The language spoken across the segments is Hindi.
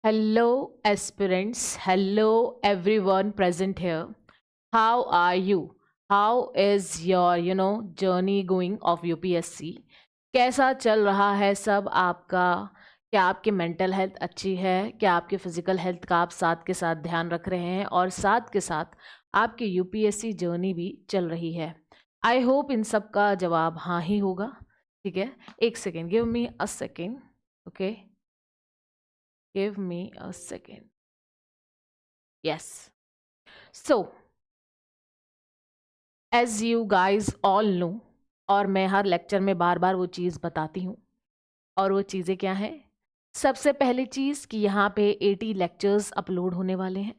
Hello, aspirants. Hello, everyone present here. How are you? How is your, journey going of UPSC? कैसा चल रहा है सब आपका? क्या आपकी मेंटल हेल्थ अच्छी है? क्या आपके फिजिकल हेल्थ का आप साथ के साथ ध्यान रख रहे हैं? और साथ के साथ आपकी यूपीएससी जर्नी भी चल रही है? आई होप इन सब का जवाब हाँ ही होगा। ठीक है, एक second, give me a second. Okay, give me a second. Yes. So, as you guys all know, और मैं हर लेक्चर में बार बार वो चीज़ बताती हूँ, और वो चीज़ें क्या हैं? सबसे पहली चीज़ कि यहाँ पे 80 लेक्चर्स अपलोड होने वाले हैं।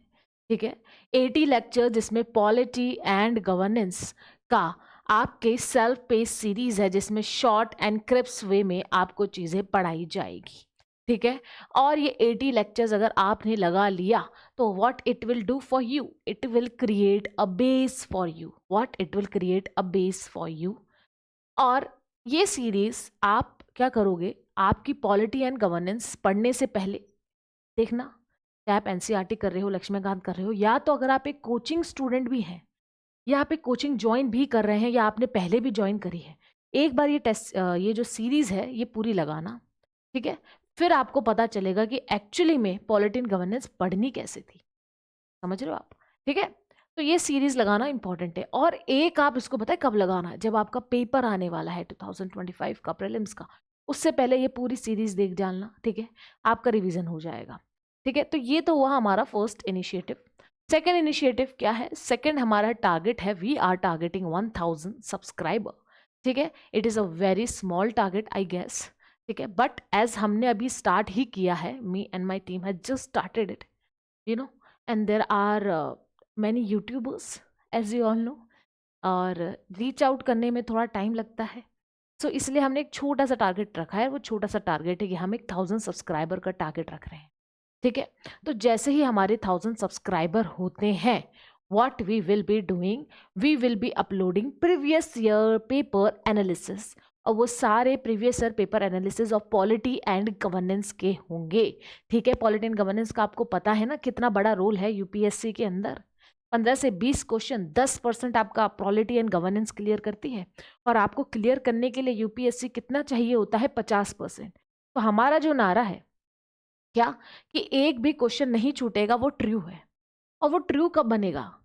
ठीक है, 80 लेक्चर जिसमें पॉलिटी एंड गवर्नेंस का आपके सेल्फ पेस सीरीज है, जिसमें शॉर्ट एंड क्रिप्स वे में आपको चीज़ें पढ़ाई जाएगी। ठीक है, और ये 80 लेक्चर्स अगर आपने लगा लिया तो what it will do for you, it will create a base for you. What it will create a base for you. और ये सीरीज आप क्या करोगे, आपकी पॉलिटी एंड गवर्नेंस पढ़ने से पहले देखना, चाहे आप एनसीईआरटी कर रहे हो, लक्ष्मीकांत कर रहे हो, या तो अगर आप एक कोचिंग स्टूडेंट भी हैं, या आप एक कोचिंग ज्वाइन भी कर रहे हैं, या आपने पहले भी ज्वाइन करी है, एक बार ये जो सीरीज है ये पूरी लगाना। ठीक है, फिर आपको पता चलेगा कि एक्चुअली में पॉलिटी एंड गवर्नेंस पढ़नी कैसे थी। समझ रहे हो आप? ठीक है, तो ये सीरीज लगाना इंपॉर्टेंट है। और एक आप इसको पता है कब लगाना है? जब आपका पेपर आने वाला है 2025 का प्रीलिम्स का, उससे पहले ये पूरी सीरीज देख डालना। ठीक है, आपका रिवीजन हो जाएगा। ठीक है, तो ये तो हुआ हमारा फर्स्ट इनिशिएटिव। सेकेंड इनिशिएटिव क्या है? सेकेंड हमारा टारगेट है, वी आर टारगेटिंग 1000 सब्सक्राइबर। ठीक है, it is a very small target I guess. ठीक है, बट एज हमने अभी स्टार्ट ही किया है, me and my team has just started it, you know, and there are many YouTubers, as you all know, और रीच आउट करने में थोड़ा टाइम लगता है। सो इसलिए हमने एक छोटा सा टारगेट रखा है। वो छोटा सा टारगेट है कि हम एक 1000 सब्सक्राइबर का टारगेट रख रहे हैं। ठीक है, तो जैसे ही हमारे 1000 सब्सक्राइबर होते हैं, what we will be doing, we will be uploading previous year paper analysis, और वो सारे previous year paper analysis of polity and governance के होंगे। ठीक है, पॉलिटी एंड गवर्नेंस का आपको पता है ना कितना बड़ा रोल है यूपीएससी के अंदर। 15 से 20 क्वेश्चन, 10% आपका पॉलिटी एंड गवर्नेंस क्लियर करती है, और आपको क्लियर करने के लिए यूपीएससी कितना चाहिए होता है? 50%। तो हमारा जो नारा है क्या, कि एक भी क्वेश्चन नहीं छूटेगा, वो ट्रू है। और वो ट्रू कब बनेगा?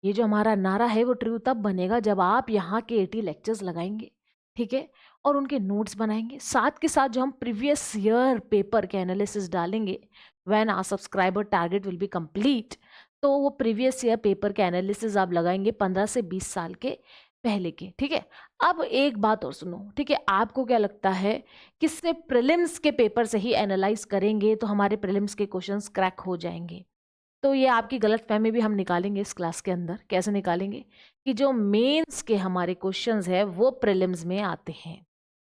ये जो हमारा नारा है वो ट्रू तब बनेगा जब आप यहाँ के 80 लेक्चर्स लगाएंगे। ठीक है, और उनके नोट्स बनाएंगे, साथ के साथ जो हम प्रीवियस ईयर पेपर के एनालिसिस डालेंगे, when our subscriber target will be complete, तो वो प्रीवियस ईयर पेपर के एनालिसिस आप लगाएंगे 15 से 20 साल के पहले के। ठीक है, अब एक बात और सुनो। ठीक है, आपको क्या लगता है किससे प्रीलिम्स के पेपर से ही एनालाइज करेंगे तो हमारे प्रीलिम्स के क्वेश्चंस क्रैक हो जाएंगे? तो ये आपकी गलतफहमी भी हम निकालेंगे इस क्लास के अंदर। कैसे निकालेंगे? कि जो मेंस के हमारे क्वेश्चंस है वो प्रीलिम्स में आते हैं।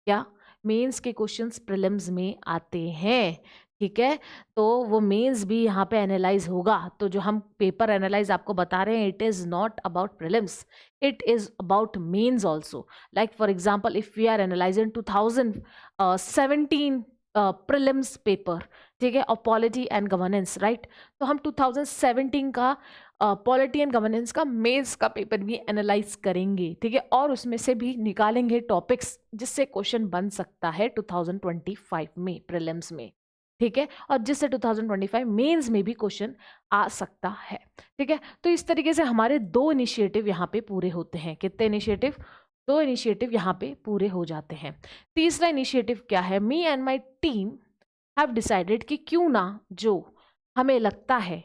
क्या मेंस के क्वेश्चंस प्रीलिम्स में आते हैं? ठीक है, तो वो मेंस भी यहाँ पे एनालाइज होगा। तो जो हम पेपर एनालाइज आपको बता रहे हैं, it is not about prelims, it is about mains also. Like for example, if we are analysing 2017 prelims paper, ठीक है, और पॉलिटी एंड गवर्नेंस, राइट, तो हम 2017 का पॉलिटी एंड गवर्नेंस का मेंस का पेपर भी एनालाइज करेंगे। ठीक है, और उसमें से भी निकालेंगे टॉपिक्स जिससे क्वेश्चन बन सकता है 2025 में प्रीलिम्स में। ठीक है, और जिससे 2025 मेंस में भी क्वेश्चन आ सकता है। ठीक है, तो इस तरीके से हमारे 2 इनिशिएटिव यहाँ पे पूरे होते हैं। कितने इनिशिएटिव? 2 इनिशिएटिव यहाँ पे पूरे हो जाते हैं। तीसरा इनिशिएटिव क्या है? Me and my team have decided कि क्यों ना, जो हमें लगता है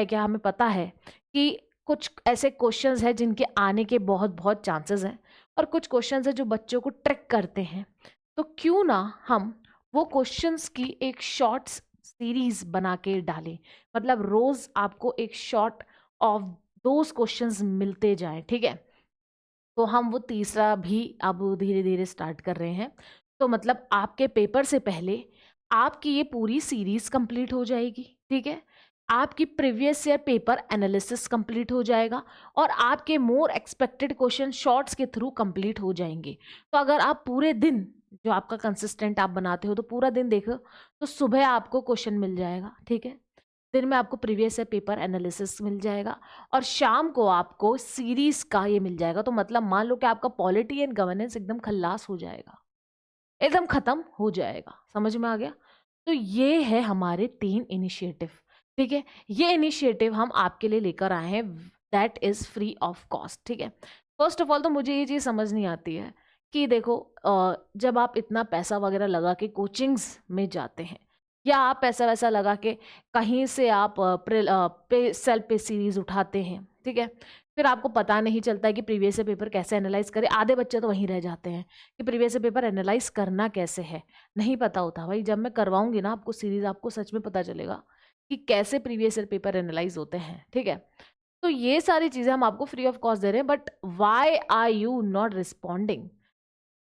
क्या, हमें पता है कि कुछ ऐसे क्वेश्चंस हैं जिनके आने के बहुत बहुत चांसेस हैं, और कुछ क्वेश्चंस हैं जो बच्चों को ट्रिक करते हैं। तो क्यों ना हम वो क्वेश्चंस की एक शॉर्ट सीरीज बना के डालें, मतलब रोज आपको एक शॉर्ट ऑफ दोज क्वेश्चंस मिलते जाएं। ठीक है, तो हम वो तीसरा भी अब धीरे धीरे स्टार्ट कर रहे हैं। तो मतलब आपके पेपर से पहले आपकी ये पूरी सीरीज कंप्लीट हो जाएगी। ठीक है, आपकी previous year paper analysis complete हो जाएगा और आपके मोर एक्सपेक्टेड क्वेश्चन शॉर्ट्स के थ्रू कंप्लीट हो जाएंगे। तो अगर आप पूरे दिन जो आपका कंसिस्टेंट आप बनाते हो तो पूरा दिन देखो तो सुबह आपको क्वेश्चन मिल जाएगा, ठीक है, दिन में आपको प्रीवियस ईयर पेपर एनालिसिस मिल जाएगा और शाम को आपको सीरीज का ये मिल जाएगा। तो मतलब मान लो कि आपका पॉलिटी एंड गवर्नेंस एकदम खल्लास हो जाएगा, एकदम खत्म हो जाएगा। समझ में आ गया? तो ये है हमारे 3 इनिशिएटिव, ठीक है। ये इनिशिएटिव हम आपके लिए लेकर आए हैं, that is free of cost, ठीक है। फर्स्ट ऑफ ऑल तो मुझे ये चीज़ समझ नहीं आती है कि देखो जब आप इतना पैसा वगैरह लगा के कोचिंग्स में जाते हैं या आप पैसा वैसा लगा के कहीं से आप सेल्फ पे सीरीज उठाते हैं, ठीक है, फिर आपको पता नहीं चलता है कि प्रीवियस पेपर कैसे एनालाइज करें। आधे बच्चे तो वहीं रह जाते हैं कि प्रीवियस पेपर एनालाइज करना कैसे है, नहीं पता होता। भाई जब मैं करवाऊंगी ना आपको सीरीज, आपको सच में पता चलेगा कि कैसे प्रीवियस पेपर एनालाइज होते हैं, ठीक है। तो ये सारी चीज़ें हम आपको फ्री ऑफ कॉस्ट दे रहे हैं, but why are you not responding?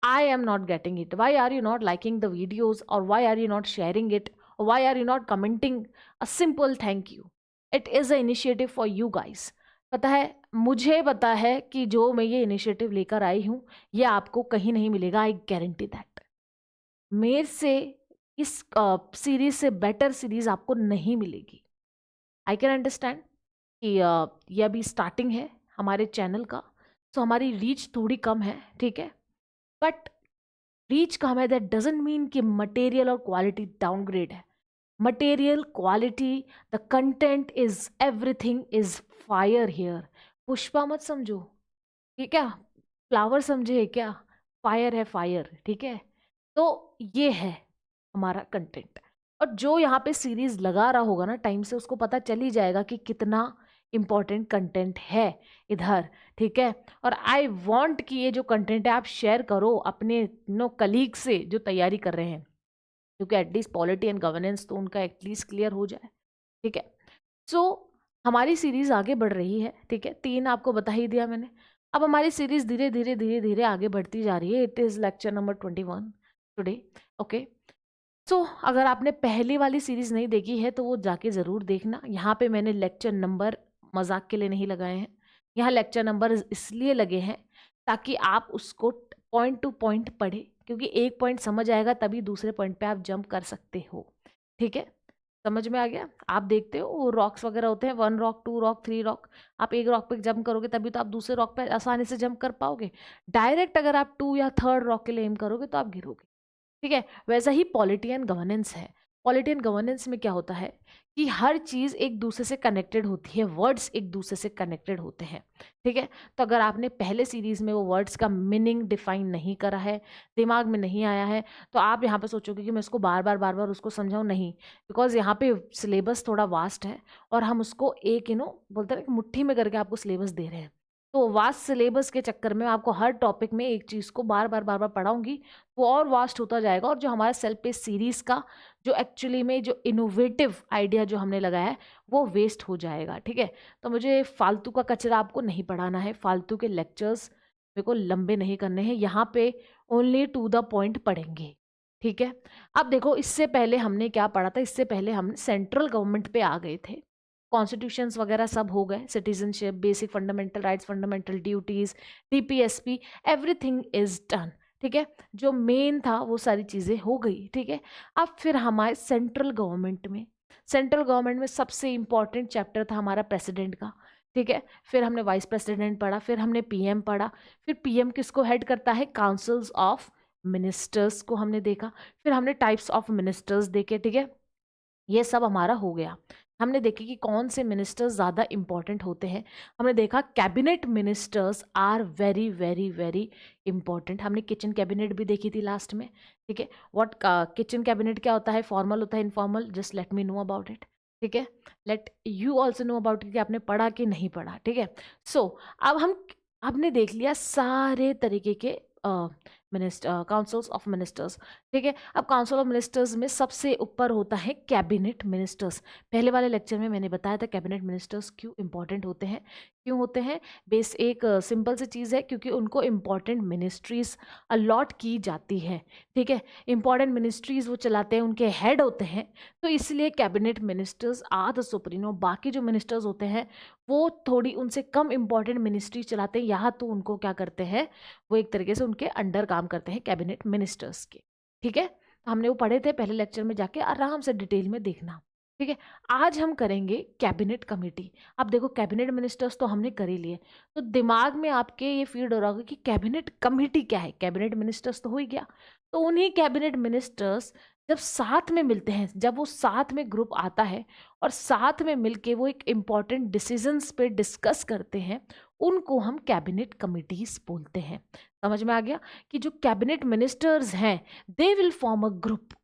I am not getting it. Why are you not liking the videos, or why are you not sharing it, or why are you not commenting a simple thank you? It is a initiative for you guys. पता है, मुझे पता है कि जो मैं ये इनिशिएटिव लेकर आई हूँ ये आपको कहीं नहीं मिलेगा। I guarantee that. मेरे से इस सीरीज से बेटर सीरीज आपको नहीं मिलेगी। आई कैन अंडरस्टैंड कि ये अभी स्टार्टिंग है हमारे चैनल का, तो हमारी रीच थोड़ी कम है, ठीक है, बट रीच कम है दैट डजेंट मीन कि मटेरियल और क्वालिटी डाउनग्रेड है। Material, quality, the content is everything is fire here. Pushpa मत समझो, ठीक है, फ्लावर समझे क्या, फायर है फायर, ठीक है। तो ये है हमारा कंटेंट, और जो यहाँ पे सीरीज लगा रहा होगा ना टाइम से, उसको पता चल ही जाएगा कि कितना इम्पोर्टेंट कंटेंट है इधर, ठीक है। और आई वांट कि ये जो कंटेंट है आप शेयर करो अपने कलीग से जो तैयारी कर रहे हैं, क्योंकि एटलीस्ट पॉलिटी एंड गवर्नेंस तो उनका एटलीस्ट क्लियर हो जाए, ठीक है। सो हमारी सीरीज आगे बढ़ रही है, ठीक है, 3 आपको बता ही दिया मैंने। अब हमारी सीरीज धीरे धीरे धीरे धीरे आगे बढ़ती जा रही है। It is lecture number 21 today, okay. So अगर आपने पहली वाली सीरीज नहीं देखी है तो वो जाके ज़रूर देखना। यहाँ पे मैंने लेक्चर नंबर मजाक के लिए नहीं लगाए हैं, यहाँ लेक्चर नंबर इसलिए लगे हैं ताकि आप उसको पॉइंट टू पॉइंट पढ़े, क्योंकि एक पॉइंट समझ आएगा तभी दूसरे पॉइंट पे आप जंप कर सकते हो, ठीक है। समझ में आ गया? आप देखते हो वो रॉक्स वगैरह होते हैं, 1 रॉक, 2 रॉक, 3 रॉक, आप एक रॉक पे जंप करोगे तभी तो आप दूसरे रॉक पे आसानी से जंप कर पाओगे। डायरेक्ट अगर आप 2 या 3rd रॉक के लिए एम करोगे तो आप गिरोगे, ठीक है। वैसा ही पॉलिटी एंड गवर्नेंस है। पॉलिटी एंड गवर्नेंस में क्या होता है कि हर चीज़ एक दूसरे से कनेक्टेड होती है, वर्ड्स एक दूसरे से कनेक्टेड होते हैं, ठीक है। तो अगर आपने पहले सीरीज में वो वर्ड्स का मीनिंग डिफाइन नहीं करा है, दिमाग में नहीं आया है, तो आप यहाँ पे सोचोगे कि मैं उसको बार बार उसको समझाऊँ, नहीं, बिकॉज यहाँ पे सिलेबस थोड़ा वास्ट है और हम उसको एक बोलते हैं मुट्ठी में करके आपको सिलेबस दे रहे हैं। तो वास्ट सिलेबस के चक्कर में आपको हर टॉपिक में एक चीज़ को बार बार पढ़ाऊंगी, वो और वास्ट होता जाएगा, और जो हमारा सेल्फ पेस सीरीज़ का जो एक्चुअली में जो इनोवेटिव आइडिया जो हमने लगाया है वो वेस्ट हो जाएगा, ठीक है। तो मुझे फालतू का कचरा आपको नहीं पढ़ाना है, फालतू के लेक्चर्स मेरे को लंबे नहीं करने हैं, यहाँ पे ओनली टू द पॉइंट पढ़ेंगे, ठीक है। अब देखो, इससे पहले हमने क्या पढ़ा था? इससे पहले हम सेंट्रल गवर्नमेंट पे आ गए थे, कॉन्स्टिट्यूशंस वगैरह सब हो गए, citizenship, basic fundamental rights, fundamental duties, DPSP, everything is done, ठीक है। जो मेन था वो सारी चीज़ें हो गई, ठीक है। अब फिर हमारे सेंट्रल गवर्नमेंट में सबसे इम्पॉर्टेंट चैप्टर था हमारा प्रेसिडेंट का, ठीक है। फिर हमने वाइस प्रेसिडेंट पढ़ा, फिर हमने पीएम पढ़ा, फिर पीएम किसको हेड करता है? काउंसिल्स ऑफ मिनिस्टर्स को हमने देखा, फिर हमने टाइप्स ऑफ मिनिस्टर्स देखे, ठीक है। ये सब हमारा हो गया। हमने देखे कि कौन से मिनिस्टर्स ज़्यादा इंपॉर्टेंट होते हैं। हमने देखा cabinet ministers are very very very important. हमने किचन कैबिनेट भी देखी थी लास्ट में, ठीक है। व्हाट किचन कैबिनेट क्या होता है, फॉर्मल होता है, informal, just let me know about it, ठीक है। Let you also know about it कि आपने पढ़ा कि नहीं पढ़ा, ठीक है। सो अब हमने देख लिया सारे तरीके के काउंसिल्स ऑफ मिनिस्टर्स। ठीक है, अब काउंसिल ऑफ मिनिस्टर्स में सबसे ऊपर होता है कैबिनेट मिनिस्टर्स। पहले वाले लेक्चर में मैंने बताया था कैबिनेट मिनिस्टर्स क्यों इंपॉर्टेंट होते हैं, क्यों होते हैं। बेस एक सिंपल सी चीज़ है, क्योंकि उनको इंपॉर्टेंट मिनिस्ट्रीज अलॉट की जाती है। ठीक है, इंपॉर्टेंट मिनिस्ट्रीज वो चलाते हैं, उनके हेड होते हैं, तो इसलिए कैबिनेट मिनिस्टर्स आर द सुप्रीनो। बाकी जो मिनिस्टर्स होते हैं वो थोड़ी उनसे कम इंपॉर्टेंट मिनिस्ट्री चलाते हैं, यहाँ तो उनको क्या करते हैं, वो एक तरीके से उनके अंडर काम करते हैं कैबिनेट मिनिस्टर्स के। ठीक है, तो हमने वो पढ़े थे पहले लेक्चर में, जाके आराम से डिटेल में देखना। ठीक है, आज हम करेंगे कैबिनेट कमेटी। अब देखो कैबिनेट मिनिस्टर्स तो हमने कर ही लिए, तो दिमाग में आपके ये फीड हो रहा होगा कि कैबिनेट कमेटी क्या है। कैबिनेट मिनिस्टर्स तो हो ही गया, तो उन्हीं कैबिनेट मिनिस्टर्स जब साथ में मिलते हैं, जब वो साथ में ग्रुप आता है और साथ में मिलके वो एक इम्पॉर्टेंट डिसीजंस पे डिस्कस करते हैं, उनको हम कैबिनेट कमिटीज बोलते हैं। समझ में आ गया कि जो कैबिनेट मिनिस्टर्स हैं, they will form a group,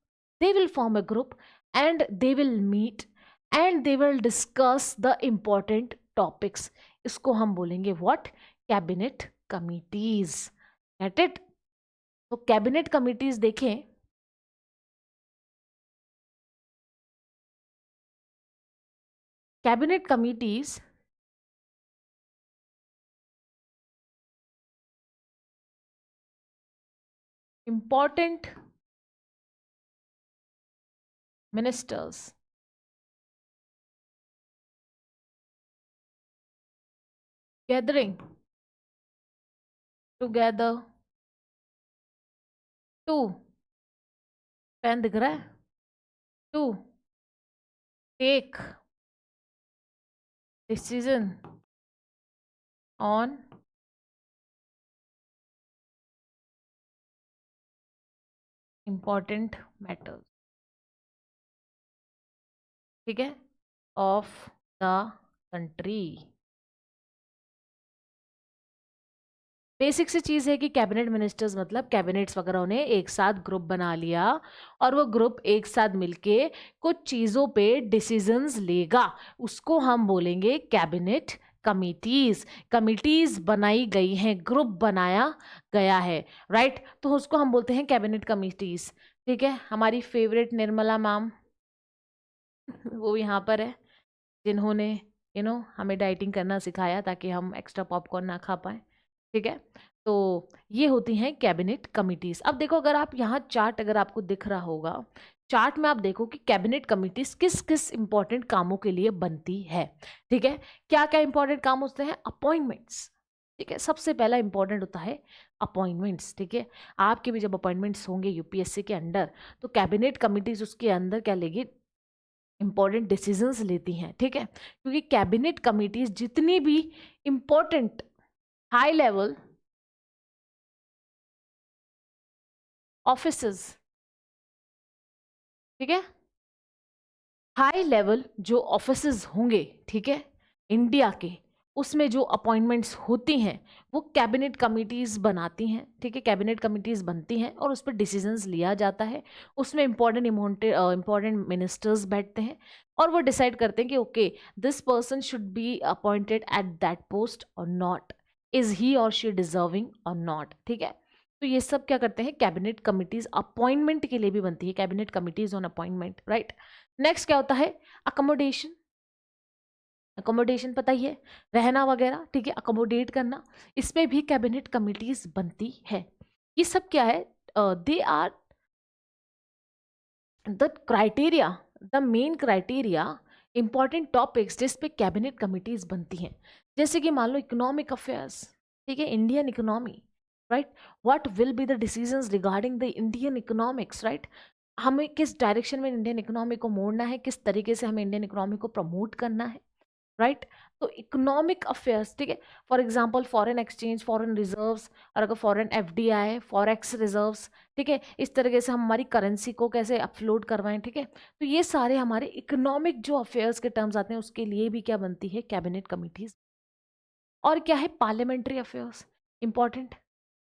they will form a group and they will meet and they will discuss the important topics. इसको हम बोलेंगे what, cabinet committees. Get it? तो कैबिनेट कमिटीज देखें, cabinet committees important ministers gathering together to, pen दिख रहा है, to take decision on important matters। ठीक है, ऑफ द कंट्री। बेसिक सी चीज़ है कि कैबिनेट मिनिस्टर्स मतलब कैबिनेट्स वगैरह ने एक साथ ग्रुप बना लिया और वो ग्रुप एक साथ मिलके कुछ चीज़ों पे डिसीजंस लेगा, उसको हम बोलेंगे कैबिनेट कमिटीज। कमिटीज बनाई गई हैं, ग्रुप बनाया गया है, राइट, तो उसको हम बोलते हैं कैबिनेट कमिटीज। ठीक है, हमारी फेवरेट निर्मला मैम वो यहाँ पर है, जिन्होंने हमें डाइटिंग करना सिखाया ताकि हम एक्स्ट्रा पॉपकॉर्न ना खा पाए। ठीक है, तो ये होती हैं कैबिनेट कमिटीज। अब देखो, अगर आप यहाँ चार्ट अगर आपको दिख रहा होगा, चार्ट में आप देखो कि कैबिनेट कमिटीज किस किस इंपॉर्टेंट कामों के लिए बनती है। ठीक है, क्या क्या इंपॉर्टेंट काम होते हैं? अपॉइंटमेंट्स। ठीक है, सबसे पहला इंपॉर्टेंट होता है अपॉइंटमेंट्स। ठीक है, आपके भी जब अपॉइंटमेंट्स होंगे यूपीएससी के अंडर, तो कैबिनेट कमिटीज उसके अंदर क्या लेगी, इंपॉर्टेंट डिसीजंस लेती हैं। ठीक है, क्योंकि कैबिनेट कमिटीज जितनी भी इंपॉर्टेंट हाई लेवल ऑफिसेस, ठीक है, हाई लेवल जो ऑफिसेस होंगे, ठीक है, इंडिया के, उसमें जो अपॉइंटमेंट्स होती हैं वो कैबिनेट कमिटीज़ बनाती हैं। ठीक है, कैबिनेट कमिटीज़ बनती हैं और उस पर डिसीजंस लिया जाता है। उसमें इंपॉर्टेंट मिनिस्टर्स बैठते हैं और वो डिसाइड करते हैं कि okay, this person should be appointed at that post और नॉट, इज ही और शी डिजर्विंग और नॉट। ठीक है, तो ये सब क्या करते हैं, कैबिनेट कमिटीज अपॉइंटमेंट के लिए भी बनती है, cabinet committees on appointment, right. Next क्या होता है, अकोमोडेशन। अकोमोडेशन पता ही है, रहना वगैरह, ठीक है, अकोमोडेट करना, इसमें भी कैबिनेट कमिटीज बनती है। ये सब क्या है, they are the criteria, the main criteria, important topics जिस पे कैबिनेट कमिटीज बनती हैं। जैसे कि मान लो इकोनॉमिक अफेयर्स, ठीक है, Indian economy, right, what will be the decisions regarding the Indian economics, right, हमें किस डायरेक्शन में इंडियन इकोनॉमी को मोड़ना है, किस तरीके से हमें इंडियन इकोनॉमी को प्रमोट करना है, राइट। तो इकोनॉमिक अफेयर्स, ठीक है, for example foreign exchange, foreign reserves, और अगर फॉरेन एफडीआई, फॉरेक्स रिजर्व्स, ठीक है, इस तरीके से हम हमारी करेंसी को कैसे अपलोड करवाएं। ठीक है, तो ये सारे हमारे इकोनॉमिक जो अफेयर्स के टर्म्स आते हैं उसके लिए भी क्या बनती है, कैबिनेट कमिटीज। और क्या है, पार्लियामेंट्री अफेयर्स, इंपॉर्टेंट,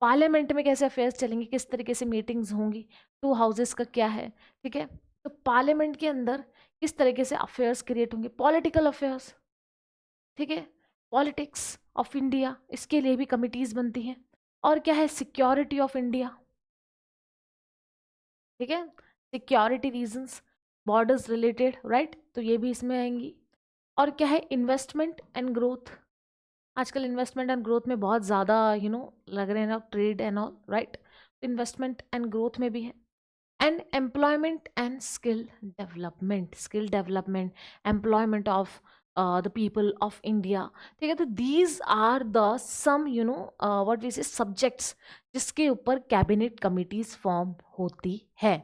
पार्लियामेंट में कैसे अफेयर्स चलेंगे, किस तरीके से मीटिंग्स होंगी, टू हाउसेस का क्या है। ठीक है, तो पार्लियामेंट के अंदर किस तरीके से अफेयर्स क्रिएट होंगे, पॉलिटिकल अफेयर्स, ठीक है, पॉलिटिक्स ऑफ इंडिया, इसके लिए भी कमिटीज बनती हैं। और क्या है, सिक्योरिटी ऑफ इंडिया, ठीक है, security reasons, borders related, right, तो ये भी इसमें आएंगी। और क्या है, इन्वेस्टमेंट एंड ग्रोथ। आजकल इन्वेस्टमेंट एंड ग्रोथ में बहुत ज़्यादा लग रहे हैं ना, trade and all, right, investment and growth में भी है। And employment and skill development, employment of the people of India. ठीक है, तो these are the some what we say subjects जिसके ऊपर कैबिनेट कमिटीज फॉर्म होती है।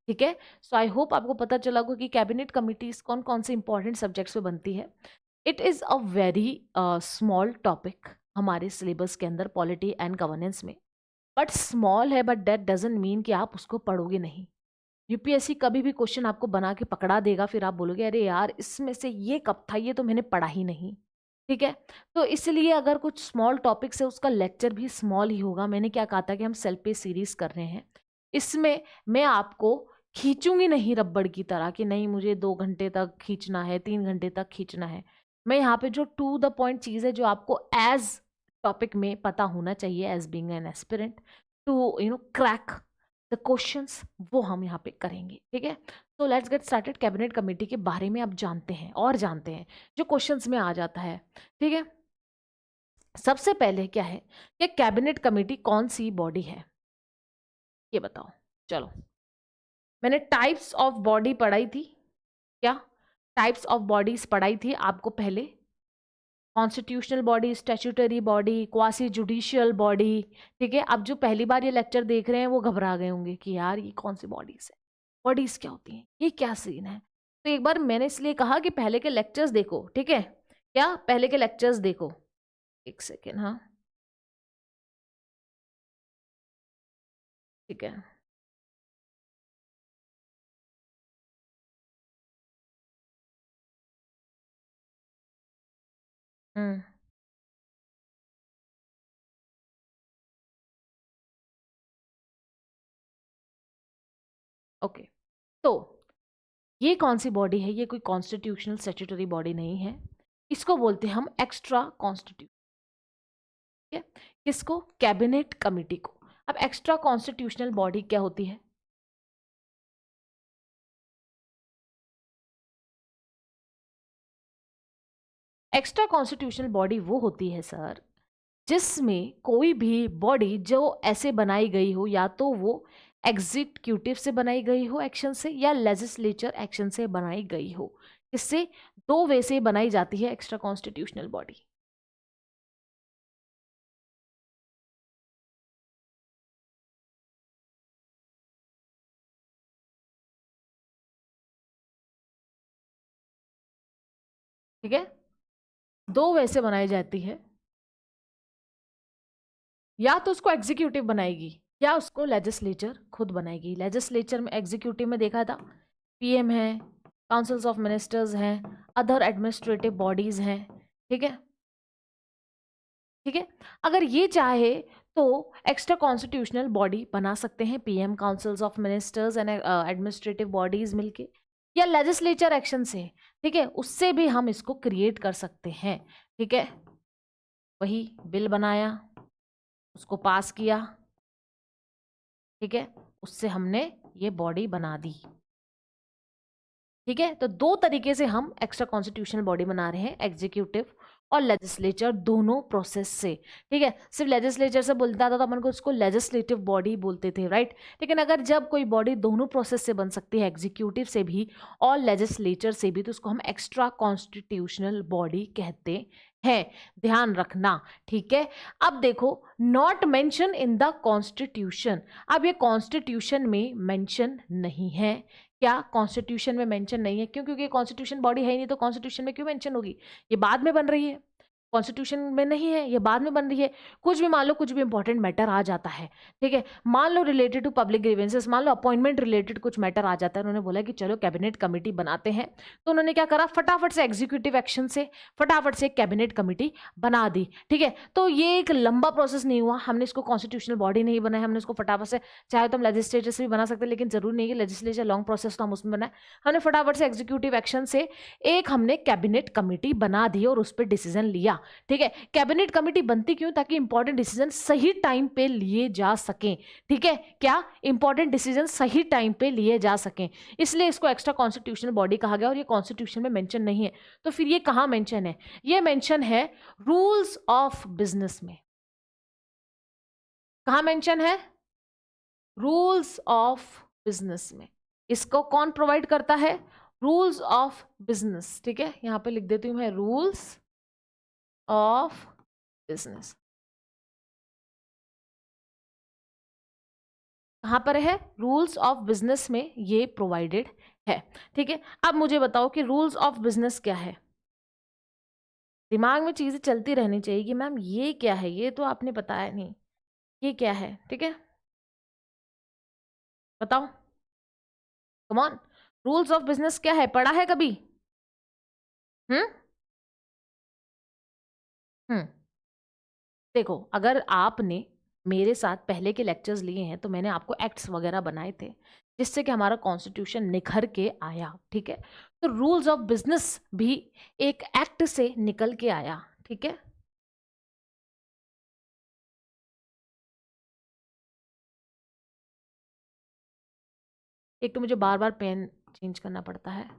ठीक है, सो आई होप आपको पता चला होगा कि कैबिनेट कमिटीज कौन कौन से इंपॉर्टेंट सब्जेक्ट्स पे बनती है। It is a very small topic हमारे सिलेबस के अंदर पॉलिटी एंड गवर्नेंस में, बट स्मॉल है, बट दैट डजंट मीन कि आप उसको पढ़ोगे नहीं। यूपीएससी कभी भी क्वेश्चन आपको बना के पकड़ा देगा, फिर आप बोलोगे अरे यार इसमें से ये कब था, ये तो मैंने पढ़ा ही नहीं। ठीक है, तो इसलिए अगर कुछ स्मॉल टॉपिक से उसका लेक्चर भी स्मॉल ही होगा। मैंने क्या कहा था कि हम सेल्फ पे सीरीज कर रहे हैं, इसमें मैं आपको खींचूंगी नहीं रबड़ की तरह कि नहीं मुझे 2 घंटे तक खींचना है, 3 घंटे तक खींचना है। मैं यहाँ पे जो टू द पॉइंट चीज़ है जो आपको एज टॉपिक में पता होना चाहिए as being an aspirant to crack the questions, वो हम यहाँ पे करेंगे। ठीक है, तो let's get started. Cabinet committee के बारे में आप जानते हैं और जानते हैं जो क्वेश्चंस में आ जाता है। ठीक है, सबसे पहले क्या है कि कैबिनेट कमेटी कौन सी बॉडी है, ये बताओ। चलो, मैंने टाइप्स ऑफ बॉडी पढ़ाई थी, क्या टाइप्स ऑफ बॉडीज पढ़ाई थी आपको पहले, constitutional body, statutory body, quasi judicial body. ठीक है, अब जो पहली बार ये लेक्चर देख रहे हैं वो घबरा गए होंगे कि यार ये कौन सी बॉडीज है, बॉडीज क्या होती हैं, ये क्या सीन है। तो एक बार मैंने इसलिए कहा कि पहले के लेक्चर्स देखो। ठीक है, क्या पहले के लेक्चर्स देखो, एक सेकेंड, हाँ ठीक है। हम्म, ओके, तो ये कौन सी बॉडी है, ये कोई कॉन्स्टिट्यूशनल स्टैट्यूटरी बॉडी नहीं है, इसको बोलते हैं हम एक्स्ट्रा कॉन्स्टिट्यूशन। ठीक है, किसको, कैबिनेट कमिटी को। अब एक्स्ट्रा कॉन्स्टिट्यूशनल बॉडी क्या होती है, एक्स्ट्रा कॉन्स्टिट्यूशनल बॉडी वो होती है सर जिसमें कोई भी बॉडी जो ऐसे बनाई गई हो, या तो वो एग्जीक्यूटिव से बनाई गई हो एक्शन से, या लेजिस्लेचर एक्शन से बनाई गई हो। इससे दो वे से बनाई जाती है एक्स्ट्रा कॉन्स्टिट्यूशनल बॉडी। ठीक है, दो वे से बनाई जाती है, या तो उसको एग्जीक्यूटिव बनाएगी या उसको लेजिस्लेचर खुद बनाएगी। लेजिस्लेचर में, एग्जीक्यूटिव में देखा था पीएम है, काउंसिल्स ऑफ मिनिस्टर्स हैं, अदर एडमिनिस्ट्रेटिव बॉडीज हैं। ठीक है, ठीक है, अगर ये चाहे तो एक्स्ट्रा कॉन्स्टिट्यूशनल बॉडी बना सकते हैं PM, councils of ministers and administrative bodies मिलके, या लेजिस्लेचर एक्शन से। ठीक है, उससे भी हम इसको क्रिएट कर सकते हैं। ठीक है, वही बिल बनाया, उसको पास किया, ठीक है, उससे हमने ये बॉडी बना दी। ठीक है, तो दो तरीके से हम एक्स्ट्रा कॉन्स्टिट्यूशनल बॉडी बना रहे हैं, एग्जीक्यूटिव और लेजिस्लेचर, दोनों प्रोसेस से। ठीक है, सिर्फ लेजिस्लेचर से बोलता था तो अपन को उसको लेजिस्लेटिव बॉडी बोलते थे, राइट। लेकिन अगर जब कोई बॉडी दोनों प्रोसेस से बन सकती है, एग्जीक्यूटिव से भी और लेजिस्लेचर से भी, तो उसको हम एक्स्ट्रा कॉन्स्टिट्यूशनल बॉडी कहते हैं। ध्यान रखना, ठीक है। अब देखो, not mention in the constitution. अब ये कॉन्स्टिट्यूशन में मेंशन नहीं है। क्या कॉन्स्टिट्यूशन में मेंशन नहीं है? क्यों? क्योंकि कॉन्स्टिट्यूशन बॉडी है ही नहीं, तो कॉन्स्टिट्यूशन में क्यों मेंशन होगी? ये बाद में बन रही है, कॉन्स्टिट्यूशन में नहीं है, ये बाद में बन रही है। कुछ भी मान लो, कुछ भी इंपॉर्टेंट मैटर आ जाता है, ठीक है, मान लो रिलेटेड टू पब्लिक ग्रीवेंसेस, मान लो अपॉइंटमेंट रिलेटेड कुछ मैटर आ जाता है, उन्होंने बोला कि चलो कैबिनेट कमेटी बनाते हैं, तो उन्होंने क्या करा, फटाफट से एग्जीक्यूटिव एक्शन से फटाफट से कैबिनेट कमेटी बना दी। ठीक है, तो ये एक लंबा प्रोसेस नहीं हुआ, हमने इसको कॉन्स्टिट्यूशनल बॉडी नहीं बनाया, हमने इसको फटाफट से, चाहे तो हम लेजिस्लेचर से भी बना सकते हैं, लेकिन जरूर नहीं है लेजिस्लेचर लॉन्ग प्रोसेस तो हम उसमें बनाए, हमने फटाफट से एग्जीक्यूटिव एक्शन से एक हमने कैबिनेट कमेटी बना दी और उस पर डिसीजन लिया। ठीक है। कैबिनेट कमेटी बनती क्यों? ताकि इंपॉर्टेंट डिसीजन सही टाइम पे लिए जा सकें, ठीक है। क्या? इंपॉर्टेंट डिसीजन सही टाइम पे लिए जा सकें, इसलिए इसको एक्स्ट्रा कॉन्स्टिट्यूशनल बॉडी कहा गया। और ये कॉन्स्टिट्यूशन में मेंशन नहीं है, तो फिर ये कहाँ मेंशन है? ये मेंशन है रूल्स ऑफ बिजनेस में। कहाँ मेंशन है? रूल्स ऑफ बिजनेस में। इसको कौन प्रोवाइड करता है? रूल्स ऑफ बिजनेस, ठीक है। यहां पे लिख देती हूं मैं, रूल्स ऑफ बिजनेस। कहां पर है? रूल्स ऑफ बिजनेस में ये प्रोवाइडेड है, ठीक है। अब मुझे बताओ कि रूल्स ऑफ बिजनेस क्या है। दिमाग में चीजें चलती रहनी चाहिए कि मैम ये क्या है, ये तो आपने बताया नहीं, ये क्या है, ठीक है। बताओ, come on. Rules of business क्या है? पढ़ा है कभी? हम्म हम्म देखो, अगर आपने मेरे साथ पहले के लेक्चर्स लिए हैं तो मैंने आपको एक्ट्स वगैरह बनाए थे जिससे कि हमारा कॉन्स्टिट्यूशन निखर के आया, ठीक है। तो रूल्स ऑफ बिजनेस भी एक एक्ट से निकल के आया, ठीक है। एक तो मुझे बार बार पेन चेंज करना पड़ता है।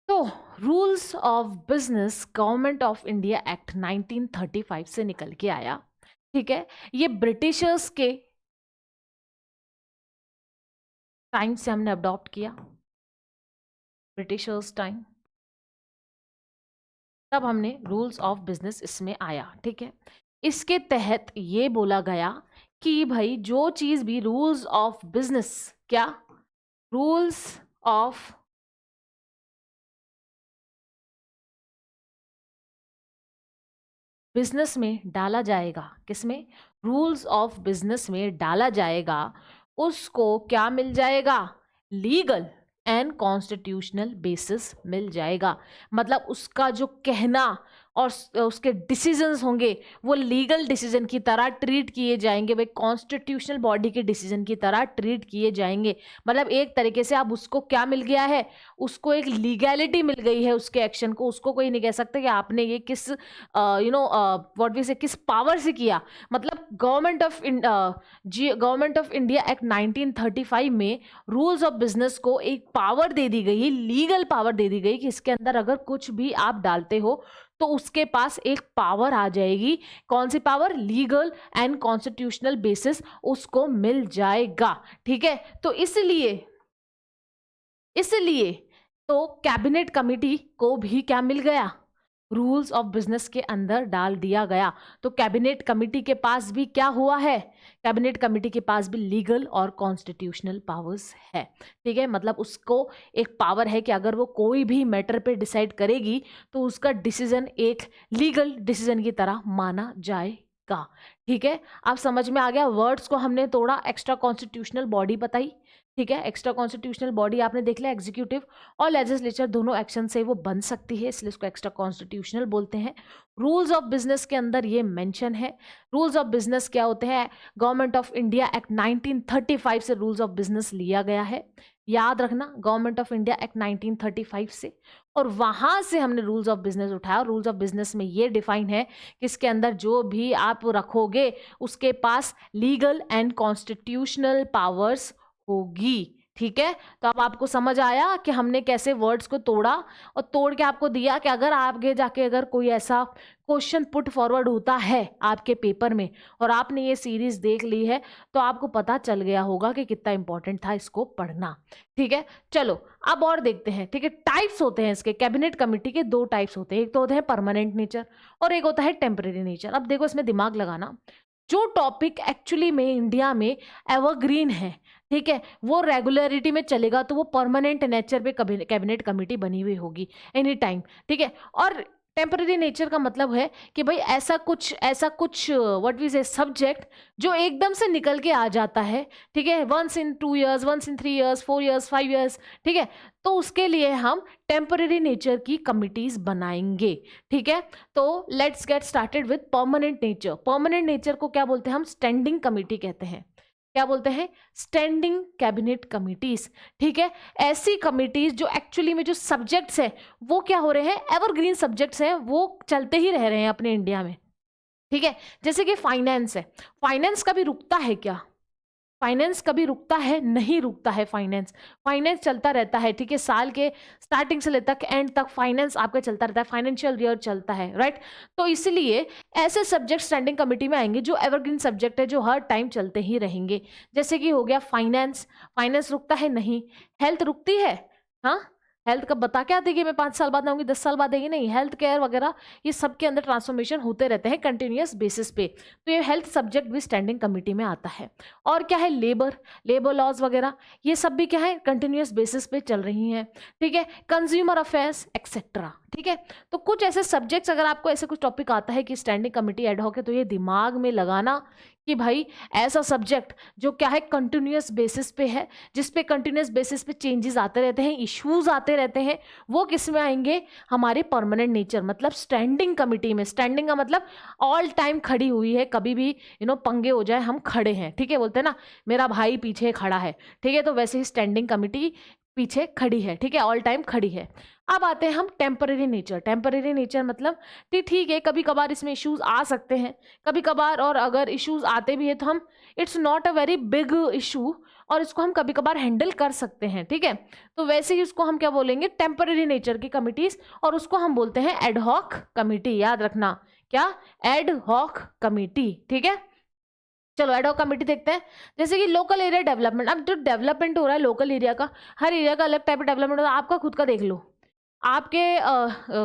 तो rules of business government of India act 1935 से निकल के आया, ठीक है। ये ब्रिटिशर्स के टाइम से हमने अडॉप्ट किया, ब्रिटिशर्स टाइम, तब हमने रूल्स ऑफ बिजनेस इसमें आया, ठीक है। इसके तहत ये बोला गया कि भाई जो चीज भी रूल्स ऑफ बिजनेस, क्या? रूल्स ऑफ बिजनेस में डाला जाएगा, किसमें? रूल्स ऑफ बिजनेस में डाला जाएगा, उसको क्या मिल जाएगा? लीगल एंड कॉन्स्टिट्यूशनल बेसिस मिल जाएगा। मतलब उसका जो कहना और उसके डिसीजंस होंगे वो लीगल डिसीजन की तरह ट्रीट किए जाएंगे, वे कॉन्स्टिट्यूशनल बॉडी के डिसीजन की तरह ट्रीट किए जाएंगे। मतलब एक तरीके से अब उसको क्या मिल गया है? उसको एक लीगैलिटी मिल गई है उसके एक्शन को। उसको कोई नहीं कह सकता कि आपने ये किस व्हाट वी से किस पावर से किया। मतलब गवर्नमेंट ऑफ इंडिया एक्ट 1935 में रूल्स ऑफ बिजनेस को एक पावर दे दी गई, लीगल पावर दे दी गई कि इसके अंदर अगर कुछ भी आप डालते हो तो उसके पास एक पावर आ जाएगी। कौन सी power? Legal and constitutional basis उसको मिल जाएगा, ठीक है। तो इसलिए तो कैबिनेट कमेटी को भी क्या मिल गया? रूल्स ऑफ बिजनेस के अंदर डाल दिया गया। तो कैबिनेट कमेटी के पास भी क्या हुआ है? कैबिनेट कमेटी के पास भी लीगल और कॉन्स्टिट्यूशनल पावर्स है, ठीक है। मतलब उसको एक पावर है कि अगर वो कोई भी मैटर पे डिसाइड करेगी तो उसका डिसीजन एक लीगल डिसीजन की तरह माना जाएगा, ठीक है। आप समझ में आ गया? वर्ड्स को हमने थोड़ा एक्स्ट्रा कॉन्स्टिट्यूशनल बॉडी बताई, ठीक है। एक्स्ट्रा कॉन्स्टिट्यूशनल बॉडी आपने देख लिया, एग्जीक्यूटिव और लेजिस्लेचर दोनों एक्शन से वो बन सकती है, इसलिए इसको एक्स्ट्रा कॉन्स्टिट्यूशनल बोलते हैं। रूल्स ऑफ बिजनेस के अंदर ये मेंशन है। रूल्स ऑफ बिजनेस क्या होते हैं? गवर्नमेंट ऑफ इंडिया एक्ट 1935 से रूल्स ऑफ बिजनेस लिया गया है, याद रखना, गवर्नमेंट ऑफ इंडिया एक्ट 1935 से। और वहां से हमने रूल्स ऑफ बिजनेस उठाया। रूल्स ऑफ बिजनेस में ये डिफाइन है कि इसके अंदर जो भी आप रखोगे उसके पास लीगल एंड कॉन्स्टिट्यूशनल पावर्स होगी, ठीक है। तो अब आपको समझ आया कि हमने कैसे वर्ड्स को तोड़ा और तोड़ के आपको दिया कि अगर आगे जाके अगर कोई ऐसा क्वेश्चन पुट फॉरवर्ड होता है आपके पेपर में और आपने ये सीरीज देख ली है तो आपको पता चल गया होगा कि कितना इंपॉर्टेंट था इसको पढ़ना, ठीक है। चलो अब और देखते हैं, ठीक है। टाइप्स होते हैं इसके, कैबिनेट कमेटी के दो टाइप्स होते हैं, एक तो होते हैं परमानेंट नेचर और एक होता है टेम्परेरी नेचर। अब देखो इसमें दिमाग लगाना, जो टॉपिक एक्चुअली में इंडिया में एवरग्रीन है, ठीक है, वो रेगुलरिटी में चलेगा तो वो परमानेंट नेचर पे कैबिनेट कमेटी बनी हुई होगी एनी टाइम, ठीक है। और टेम्पररी नेचर का मतलब है कि भाई ऐसा कुछ व्हाट वी से सब्जेक्ट जो एकदम से निकल के आ जाता है, ठीक है, once in 2 years, once in 3 years, 4 years, 5 years, ठीक है, तो उसके लिए हम टेम्पररी नेचर की कमिटीज बनाएंगे, ठीक है। तो let's get started with permanent nature. Permanent nature को क्या बोलते हैं हम? स्टैंडिंग कमिटी कहते हैं। क्या बोलते हैं? स्टैंडिंग कैबिनेट कमिटीज, ठीक है। ऐसी कमिटीज जो एक्चुअली में जो सब्जेक्ट्स हैं वो क्या हो रहे हैं? एवरग्रीन सब्जेक्ट्स हैं, वो चलते ही रह रहे हैं अपने इंडिया में, ठीक है। जैसे कि फाइनेंस है, फाइनेंस कभी रुकता है क्या? फाइनेंस कभी रुकता है? नहीं रुकता है। फाइनेंस फाइनेंस चलता रहता है, ठीक है। साल के स्टार्टिंग से लेकर एंड तक फाइनेंस आपका चलता रहता है, फाइनेंशियल ईयर चलता है, राइट। तो इसलिए ऐसे सब्जेक्ट स्टैंडिंग कमेटी में आएंगे जो एवरग्रीन सब्जेक्ट है, जो हर टाइम चलते ही रहेंगे। जैसे कि हो गया फाइनेंस, फाइनेंस रुकता है? नहीं। हेल्थ रुकती है? हाँ, हेल्थ कब बता के आती है कि मैं 5 साल बाद आऊंगी, 10 साल बाद आएगी? नहीं। हेल्थ केयर वगैरह ये सब के अंदर ट्रांसफॉर्मेशन होते रहते हैं कंटिन्यूअस बेसिस पे। तो ये हेल्थ सब्जेक्ट भी स्टैंडिंग कमेटी में आता है। और क्या है? लेबर, लेबर लॉज वगैरह ये सब भी क्या है? कंटिन्यूअस बेसिस पे चल रही हैं, ठीक है। कंज्यूमर अफेयर्स एक्सेट्रा, ठीक है। तो कुछ ऐसे सब्जेक्ट्स, अगर आपको ऐसे कुछ टॉपिक आता है कि स्टैंडिंग कमेटी एड हॉक है, तो ये दिमाग में लगाना कि भाई ऐसा सब्जेक्ट जो क्या है कंटिन्यूअस बेसिस पे है, जिस पे कंटिन्यूअस बेसिस पे चेंजेस आते रहते हैं, इश्यूज आते रहते हैं, वो किस में आएंगे? हमारे परमानेंट नेचर मतलब स्टैंडिंग कमेटी में। स्टैंडिंग का मतलब ऑल टाइम खड़ी हुई है, कभी भी पंगे हो जाए हम खड़े हैं, ठीक है। बोलते हैं ना मेरा भाई पीछे खड़ा है, ठीक है। तो वैसे ही स्टैंडिंग कमेटी पीछे खड़ी है, ठीक है, ऑल टाइम खड़ी है। अब आते हैं हम टेम्पररी नेचर। टेम्पररी नेचर मतलब ठीक है, कभी कभार इसमें इश्यूज आ सकते हैं, कभी कभार, और अगर इश्यूज आते भी है तो हम it's not a very big issue, और इसको हम कभी कभार हैंडल कर सकते हैं, ठीक है। तो वैसे ही उसको हम क्या बोलेंगे? टेम्पररी नेचर की कमिटीज, और उसको हम बोलते हैं एड हॉक कमिटी। याद रखना, क्या? एड हॉक कमिटी, ठीक है। चलो एड हॉक कमेटी देखते हैं। जैसे कि लोकल एरिया डेवलपमेंट, अब जो डेवलपमेंट हो रहा है लोकल एरिया का, हर एरिया का अलग टाइप of डेवलपमेंट होता है। आपका खुद का देख लो, आपके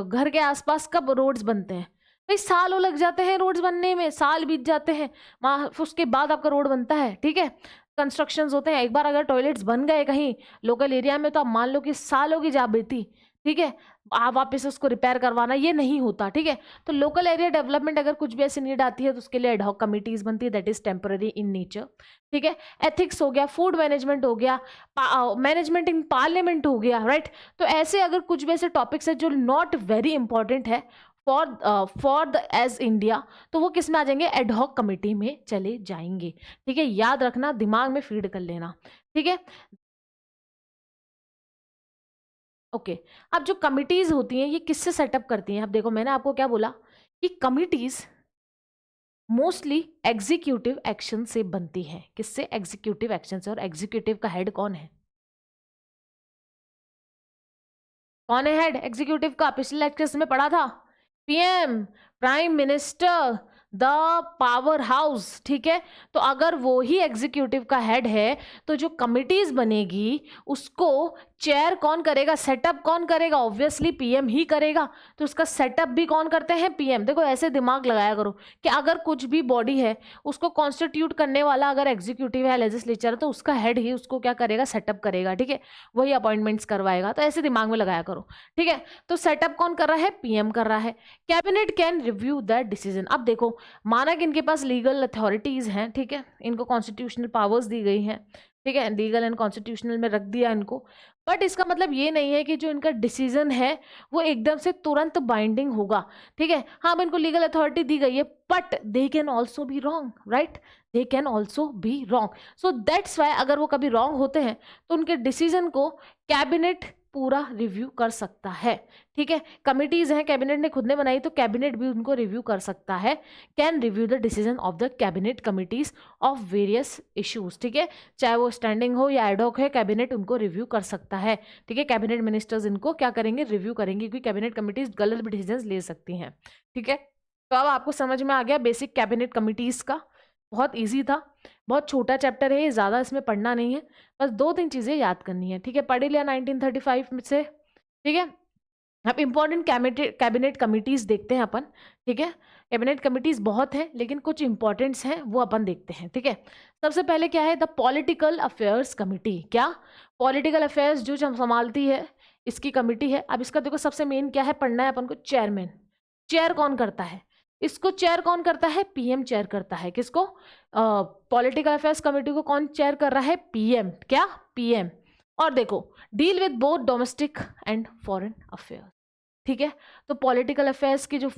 घर के आसपास कब रोड्स बनते हैं? भाई सालों लग जाते हैं रोड्स बनने में, साल बीत जाते हैं, वहाँ उसके बाद आपका रोड बनता है, ठीक है। कंस्ट्रक्शंस होते हैं, एक बार अगर टॉयलेट्स बन गए कहीं लोकल एरिया में तो आप मान लो कि सालों की जा बीती, ठीक है। आप वापस उसको रिपेयर करवाना ये नहीं होता, ठीक है। तो लोकल एरिया डेवलपमेंट अगर कुछ भी ऐसी नीड आती है तो उसके लिए एडहॉक कमिटीज बनती है, that is temporary in nature, ठीक है। एथिक्स हो गया, फूड मैनेजमेंट हो गया, मैनेजमेंट इन पार्लियामेंट हो गया, राइट। तो ऐसे अगर कुछ भी ऐसे टॉपिक्स है जो नॉट वेरी इंपॉर्टेंट है फॉर द एज इंडिया, तो वो किस में आ जाएंगे? एडहॉक कमेटी में चले जाएंगे, ठीक है। याद रखना, दिमाग में फीड कर लेना, ठीक है। ओके अब जो कमिटीज होती हैं ये किससे सेटअप करती हैं? अब देखो मैंने आपको क्या बोला कि कमिटीज मोस्टली एग्जीक्यूटिव एक्शन से बनती हैं। किससे? एग्जीक्यूटिव एक्शन से। और एग्जीक्यूटिव का हेड कौन है? कौन है हेड एग्जीक्यूटिव का? पिछले लेक्चर्स में पढ़ा था, PM, prime minister, the power house, ठीक है। तो अगर वो ही एग्जीक्यूटिव का हेड है तो जो कमिटीज बनेगी उसको चेयर कौन करेगा? सेटअप कौन करेगा? ऑब्वियसली पीएम ही करेगा। तो उसका सेटअप भी कौन करते हैं? पीएम। देखो ऐसे दिमाग लगाया करो कि अगर कुछ भी बॉडी है उसको कॉन्स्टिट्यूट करने वाला अगर एग्जीक्यूटिव है, लेजिस्लेचर है, तो उसका हेड ही उसको क्या करेगा? सेटअप करेगा, ठीक है। वही अपॉइंटमेंट्स करवाएगा। तो ऐसे दिमाग में लगाया करो, ठीक है। तो सेटअप कौन कर रहा है? पीएम कर रहा है। Cabinet can review the decision. अब देखो माना कि इनके पास लीगल अथॉरिटीज हैं, ठीक है, इनको कॉन्स्टिट्यूशनल पावर्स दी गई हैं, ठीक है, लीगल एंड कॉन्स्टिट्यूशनल में रख दिया इनको। बट इसका मतलब ये नहीं है कि जो इनका डिसीजन है वो एकदम से तुरंत बाइंडिंग होगा, ठीक है। हाँ अब इनको लीगल अथॉरिटी दी गई है but they can also be wrong, right, they can also be wrong. So that's why अगर वो कभी रॉन्ग होते हैं तो उनके डिसीजन को कैबिनेट पूरा रिव्यू कर सकता है, ठीक है। कमिटीज हैं कैबिनेट ने खुद ने बनाई तो कैबिनेट भी उनको रिव्यू कर सकता है। Can review the decision of the cabinet committees of various issues, ठीक है। चाहे वो स्टैंडिंग हो या एडहॉक है, कैबिनेट उनको रिव्यू कर सकता है, ठीक है। कैबिनेट मिनिस्टर्स इनको क्या करेंगे? रिव्यू करेंगे, क्योंकि कैबिनेट कमिटीज गलत भी डिसीजन ले सकती हैं, ठीक है। तो अब आपको समझ में आ गया बेसिक कैबिनेट कमिटीज का। बहुत ईजी था, बहुत छोटा चैप्टर है, ज़्यादा इसमें पढ़ना नहीं है, बस 2-3 चीज़ें याद करनी है, ठीक है। पढ़ लिया 1935 में से, ठीक है। अब इंपॉर्टेंट कैबिनेट कमिटीज़ देखते हैं अपन, ठीक है। कैबिनेट कमिटीज़ बहुत हैं लेकिन कुछ इंपॉर्टेंट्स हैं वो अपन देखते हैं, ठीक है। सबसे पहले क्या है? The political affairs committee. क्या? पॉलिटिकल अफेयर्स जो संभालती है इसकी कमिटी है। अब इसका देखो सबसे मेन क्या है पढ़ना है अपन को? चेयरमैन। चेयर कौन करता है? इसको चेयर कौन करता है? पीएम चेयर करता है। किसको? पॉलिटिकल अफेयर्स कमेटी को कौन चेयर कर रहा है? पीएम। क्या? पीएम। और देखो, deal with both domestic and foreign affairs. ठीक है, तो पॉलिटिकल अफेयर्स की जो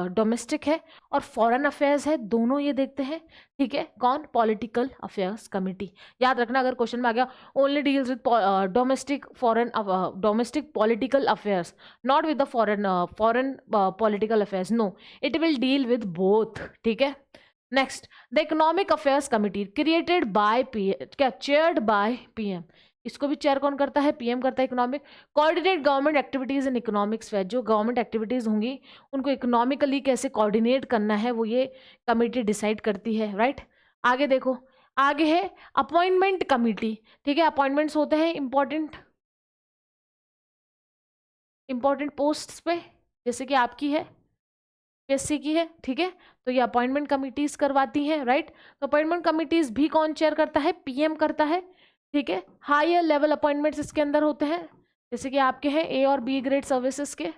डोमेस्टिक है और फॉरेन अफेयर्स है, दोनों ये देखते हैं। ठीक है, कौन? Political affairs committee. याद रखना, अगर क्वेश्चन में आ गया only deals with domestic foreign domestic political affairs, not with the foreign political affairs, no, it will deal with both. ठीक है, next, the economic affairs committee created by क्या? Chaired by PM. इसको भी चेयर कौन करता है? पीएम करता है। Economic coordinate government activities in economics fair, जो गवर्नमेंट एक्टिविटीज होंगी उनको इकोनॉमिकली कैसे कोऑर्डिनेट करना है वो ये कमेटी डिसाइड करती है। राइट, आगे देखो, आगे है अपॉइंटमेंट कमेटी। ठीक है, अपॉइंटमेंट्स होते हैं इंपॉर्टेंट पोस्ट्स पे, जैसे कि आपकी है, पीएससी की है। ठीक है, तो ये अपॉइंटमेंट कमिटीज करवाती हैं। राइट, तो अपॉइंटमेंट कमिटीज भी कौन चेयर करता है? पीएम करता है। ठीक है, हायर लेवल अपॉइंटमेंट्स इसके अंदर होते हैं, जैसे कि आपके हैं ए और बी ग्रेड सर्विसेज के।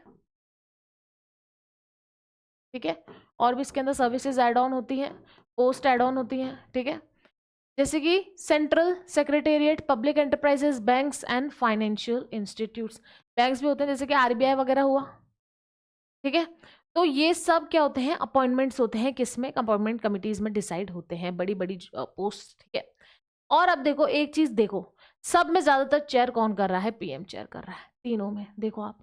ठीक है, और भी इसके अंदर सर्विसेज एड ऑन होती हैं, पोस्ट एड ऑन होती हैं। ठीक है, जैसे कि central secretariat, public enterprises, banks and financial institutes. Banks भी होते हैं, जैसे कि आरबीआई वगैरह हुआ। ठीक है, तो ये सब क्या होते हैं? अपॉइंटमेंट्स होते हैं, किसमें? अपॉइंटमेंट कमिटीज में डिसाइड होते हैं, बड़ी बड़ी पोस्ट। ठीक है, और अब देखो एक चीज, देखो सब में ज्यादातर चेयर कौन कर रहा है? पीएम चेयर कर रहा है, तीनों में। देखो आप,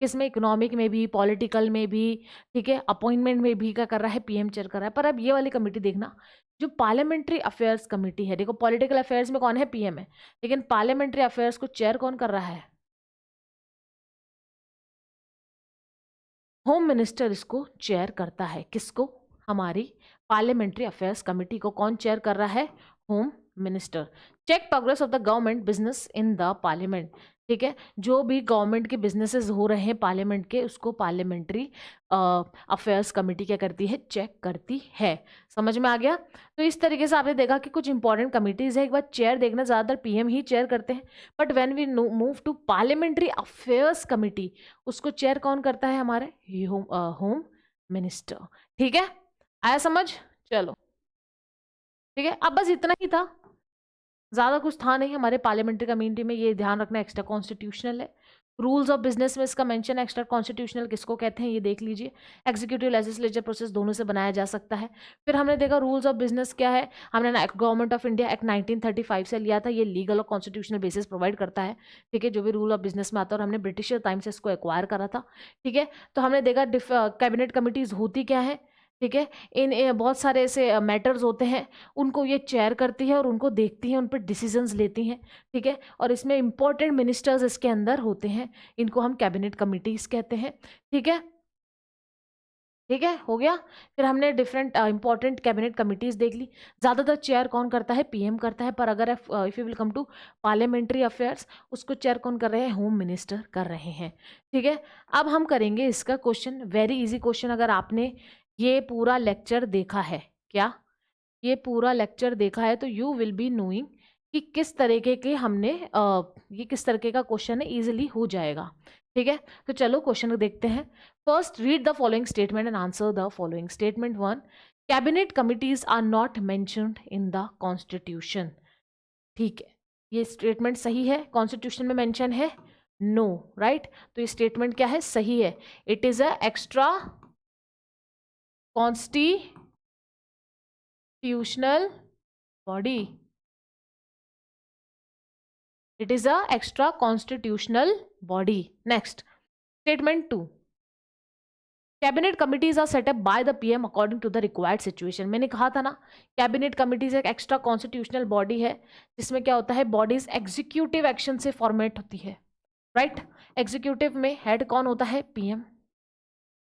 किसमें? इकोनॉमिक में भी, पॉलिटिकल में भी, ठीक है, अपॉइंटमेंट में भी क्या कर रहा है? पीएम चेयर कर रहा है। पर अब ये वाली कमेटी देखना, जो पार्लियामेंट्री अफेयर्स कमेटी है, देखो पॉलिटिकल अफेयर्स में कौन है? पीएम है, लेकिन पार्लियामेंट्री अफेयर्स को चेयर कौन कर रहा है? होम मिनिस्टर इसको चेयर करता है। किसको? हमारी पार्लियामेंट्री अफेयर्स कमेटी को कौन चेयर कर रहा है? Home minister. Check progress of the government business in the parliament. ठीक है, जो भी गवर्नमेंट के बिजनेसेस हो रहे हैं पार्लियामेंट के, उसको पार्लियामेंट्री अफेयर्स कमेटी क्या करती है? चेक करती है। समझ में आ गया? तो इस तरीके से आपने देखा कि कुछ इंपॉर्टेंट कमिटीज है। एक बार चेयर देखना, ज़्यादातर पीएम ही चेयर करते हैं, but when we move to parliamentary affairs committee, उसको चेयर कौन करता है? हमारे होम मिनिस्टर। ठीक है, आया समझ? चलो, ठीक है, अब बस इतना ही था, ज़्यादा कुछ था नहीं हमारे पार्लियामेंट्री कम्युनिटी में। ये ध्यान रखना, एक्स्ट्रा कॉन्स्टिट्यूशनल है। रूल्स ऑफ बिजनेस में इसका मेंशन, एक्स्ट्रा कॉन्स्टिट्यूशनल किसको कहते हैं ये देख लीजिए। एग्जीक्यूटिव लेजिस्लेचर प्रोसेस दोनों से बनाया जा सकता है। फिर हमने देखा रूल्स ऑफ बिजनेस क्या है, हमने ना गवर्नमेंट ऑफ इंडिया एक्ट 1935 से लिया था। ये लीगल और कॉन्स्टिट्यूशनल बेसिस प्रोवाइड करता है। ठीक है, जो भी रूल ऑफ बिजनेस में आता है, और हमने ब्रिटिश टाइम से इसको एक्वायर करा था। ठीक है, तो हमने देखा कैबिनेट कमिटीज होती क्या है। ठीक है, बहुत सारे ऐसे मैटर्स होते हैं, उनको ये चेयर करती है और उनको देखती है, उन पर डिसीजंस लेती हैं। ठीक है, और इसमें इंपॉर्टेंट मिनिस्टर्स इसके अंदर होते हैं, इनको हम कैबिनेट कमिटीज कहते हैं। ठीक है, ठीक है, हो गया। फिर हमने डिफरेंट इंपॉर्टेंट कैबिनेट कमिटीज देख ली। ज़्यादातर चेयर कौन करता है? पीएम करता है, पर अगर if you will come to parliamentary affairs, उसको चेयर कौन कर रहे हैं? होम मिनिस्टर कर रहे हैं। ठीक है, अब हम करेंगे इसका क्वेश्चन, वेरी इजी क्वेश्चन। अगर आपने ये पूरा लेक्चर देखा है, क्या ये पूरा लेक्चर देखा है, तो यू विल बी नोइंग कि किस तरीके के हमने ये किस तरीके का क्वेश्चन है, इजीली हो जाएगा। ठीक है, तो चलो क्वेश्चन देखते हैं। First, read the following statement and answer the following. Statement 1, cabinet committees are not mentioned in the constitution. ठीक है, ये स्टेटमेंट सही है? कॉन्स्टिट्यूशन में मेंशन है? No, right. तो ये स्टेटमेंट क्या है? सही है। It is a extra constitutional body. It is a extra constitutional body. Next, statement 2. Cabinet committees are set up by the PM according to the required situation. मैंने कहा था ना, कैबिनेट कमिटीज एक एक्स्ट्रा कॉन्स्टिट्यूशनल बॉडी है, जिसमें क्या होता है? बॉडीज एग्जीक्यूटिव एक्शन से फॉर्मेट होती है। राइट, एग्जीक्यूटिव में हेड कौन होता है? पीएम।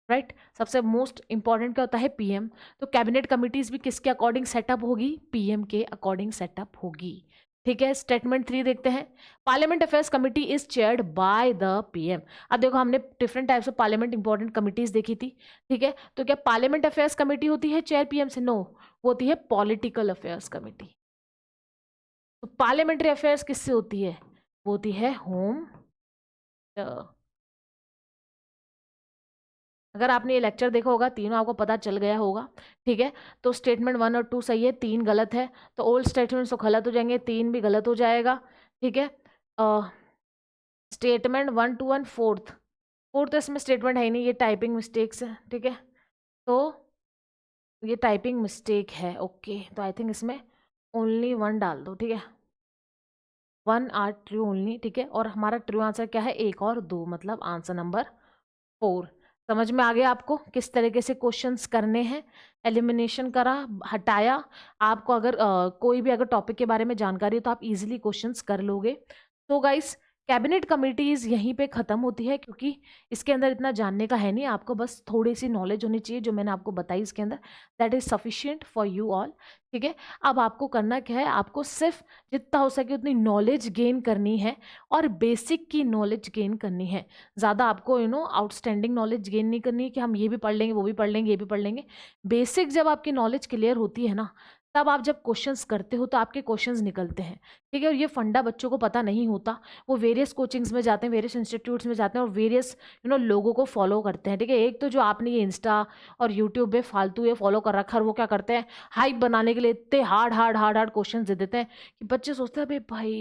राइट, सबसे मोस्ट इंपॉर्टेंट क्या होता है? पीएम। तो कैबिनेट कमिटीज भी किसके अकॉर्डिंग सेटअप होगी? पीएम के अकॉर्डिंग सेटअप होगी। ठीक है, स्टेटमेंट 3 देखते हैं। Parliament affairs committee is chaired by the PM. अब देखो, हमने different types of parliament important committees देखी थी। ठीक है, तो क्या पार्लियामेंट अफेयर्स कमेटी होती है चेयर पीएम से? नो, वो होती है पॉलिटिकल अफेयर्स कमेटी। तो पार्लियामेंट्री अफेयर्स किससे होती है? वो होती है होम। अगर आपने ये लेक्चर देखा होगा, तीनों आपको पता चल गया होगा, ठीक है। तो स्टेटमेंट 1 और 2 सही है, 3 गलत है, तो ओल्ड स्टेटमेंट्स तो गलत हो जाएंगे, 3 भी गलत हो जाएगा, ठीक है। स्टेटमेंट 1 2 1 फोर्थ इसमें स्टेटमेंट है ही नहीं, ये टाइपिंग मिस्टेक्स है, ठीक है। तो ये टाइपिंग मिस्टेक है, ओके। तो आई थिंक इसमें ओनली 1 डाल दो, ठीक है। 1 आर ट्रू ओनली, ठीक है। और हमारा ट्रू आंसर क्या है, 1 और 2, मतलब आंसर नंबर 4। समझ में आ गया आपको किस तरीके से क्वेश्चंस करने हैं। एलिमिनेशन करा, हटाया। आपको अगर कोई भी अगर टॉपिक के बारे में जानकारी हो तो आप इजीली क्वेश्चंस कर लोगे। तो गाइस, कैबिनेट कमिटीज यहीं पे ख़त्म होती है, क्योंकि इसके अंदर इतना जानने का है नहीं, आपको बस थोड़ी सी नॉलेज होनी चाहिए जो मैंने आपको बताई इसके अंदर, that is sufficient for you all, ठीक है। अब आपको करना क्या है, आपको सिर्फ जितना हो सके उतनी नॉलेज गेन करनी है, और बेसिक की नॉलेज गेन करनी है। ज़्यादा आपको आउटस्टैंडिंग नॉलेज गेन नहीं करनी है कि हम ये भी पढ़ लेंगे, वो भी पढ़ लेंगे, ये भी पढ़ लेंगे। बेसिक जब आपकी नॉलेज क्लियर होती है ना, तब आप जब क्वेश्चंस करते हो तो आपके क्वेश्चंस निकलते हैं, ठीक है। और ये फंडा बच्चों को पता नहीं होता, वो वेरियस कोचिंग्स में जाते हैं, वेरियस इंस्टीट्यूट्स में जाते हैं, और वेरियस लोगों को फॉलो करते हैं, ठीक है। एक तो जो आपने ये इंस्टा और यूट्यूब पे फालतू ये फॉलो कर रखा है, वो क्या करते हैं, हाइप बनाने के लिए इतने हार्ड क्वेश्चन दे देते हैं कि बच्चे सोचते हैं अबे भाई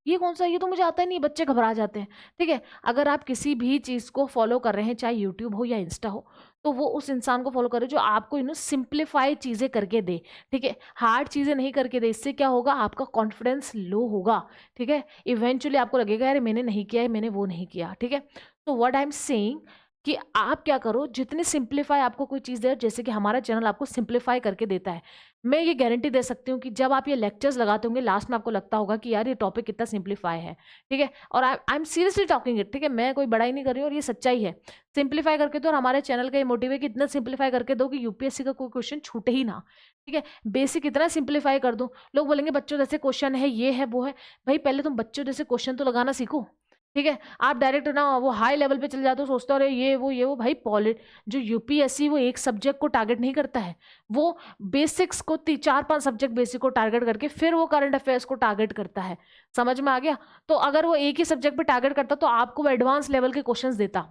ये कौन सा, ये तो मुझे आता ही नहीं, बच्चे घबरा जाते हैं, ठीक है। अगर आप किसी भी चीज़ को फॉलो कर रहे हैं, चाहे यूट्यूब हो या इंस्टा हो, तो वो उस इंसान को फॉलो करे जो आपको सिंप्लीफाई चीज़ें करके दे, ठीक है। हार्ड चीज़ें नहीं करके दे, इससे क्या होगा, आपका कॉन्फिडेंस लो होगा, ठीक है। इवेंचुअली आपको लगेगा यार मैंने नहीं किया है, मैंने वो नहीं किया, ठीक है। तो व्हाट आई एम सेइंग कि आप क्या करो, जितनी सिंप्लीफाई आपको कोई चीज़ दे, जैसे कि हमारा चैनल आपको सिंप्लीफाई करके देता है, मैं ये गारंटी दे सकती हूँ कि जब आप ये लेक्चर्स लगाते होंगे, लास्ट में आपको लगता होगा कि यार ये टॉपिक कितना सिंप्लीफाई है, ठीक है। और I am seriously talking it, ठीक है, मैं कोई बड़ाई नहीं कर रही हूँ, और ये सच्चाई है। सिंप्लीफाई करके दो, और हमारे चैनल का ये मोटिव है कि इतना सिंप्लीफाई करके दो कि यूपीएससी का कोई क्वेश्चन छूटे ही ना, ठीक है। बेसिक इतना सिंप्लीफाई कर दो, लोग बोलेंगे बच्चों जैसे क्वेश्चन है, ये है वो है, भाई पहले तुम बच्चों जैसे क्वेश्चन तो लगाना सीखो, ठीक है। आप डायरेक्ट ना वो हाई लेवल पे चले जाते हो, सोचते हो अरे ये वो भाई जो यूपीएससी वो एक सब्जेक्ट को टारगेट नहीं करता है, वो बेसिक्स को 4-5 सब्जेक्ट बेसिक को टारगेट करके फिर वो करंट अफेयर्स को टारगेट करता है। समझ में आ गया। तो अगर वो एक ही सब्जेक्ट पे टारगेट करता तो आपको वो एडवांस लेवल के क्वेश्चंस देता।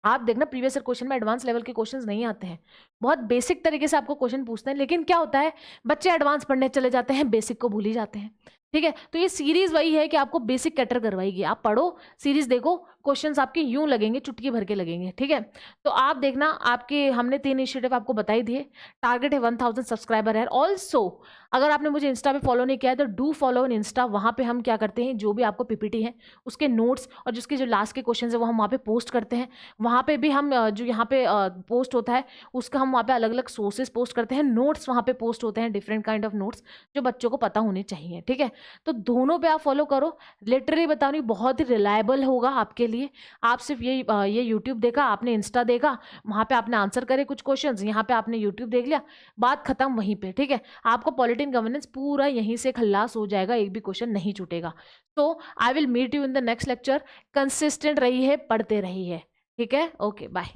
आप देखना प्रीवियस ईयर क्वेश्चन में एडवांस लेवल के क्वेश्चंस नहीं आते हैं, बहुत बेसिक तरीके से आपको क्वेश्चन पूछते हैं, लेकिन क्या होता है बच्चे एडवांस पढ़ने चले जाते हैं, बेसिक को भूल ही जाते हैं, ठीक है। तो ये सीरीज वही है कि आपको बेसिक कैटर करवाएगी, आप पढ़ो, सीरीज देखो, क्वेश्चंस आपके यूं लगेंगे, चुटकी भर के लगेंगे, ठीक है। तो आप देखना, आपके हमने 3 इनिशिएटिव आपको बताई दिए, टारगेट है 1000 सब्सक्राइबर है। ऑल्सो अगर आपने मुझे इंस्टा पे फॉलो नहीं किया है तो डू फॉलो इन इंस्टा, वहाँ पे हम क्या करते हैं, जो भी आपको पीपीटी है उसके नोट्स और जिसके जो लास्ट के क्वेश्चन है वो हम वहाँ पे पोस्ट करते हैं। वहाँ पे भी हम जो यहाँ पे पोस्ट होता है उसका हम वहाँ पे अलग अलग सोर्सेज पोस्ट करते हैं, नोट्स वहाँ पे पोस्ट होते हैं, डिफरेंट काइंड ऑफ नोट्स जो बच्चों को पता होने चाहिए, ठीक है। तो दोनों पे आप फॉलो करो, लिटरली बता रही हूँ बहुत ही रिलायबल होगा आपके लिए। आप सिर्फ ये यूट्यूब देखा, आपने इंस्टा देखा, वहाँ पे आपने आंसर करे कुछ क्वेश्चंस, यहाँ पे आपने यूट्यूब देख लिया, बात खत्म वहीं पे, ठीक है। आपको पॉलिटिकल गवर्नेंस पूरा यहीं से खल्लास हो जाएगा, एक भी क्वेश्चन नहीं छूटेगा। तो I will meet you in the next lecture. Consistent रही है, पढ़ते रही है, ठीक है। Okay bye.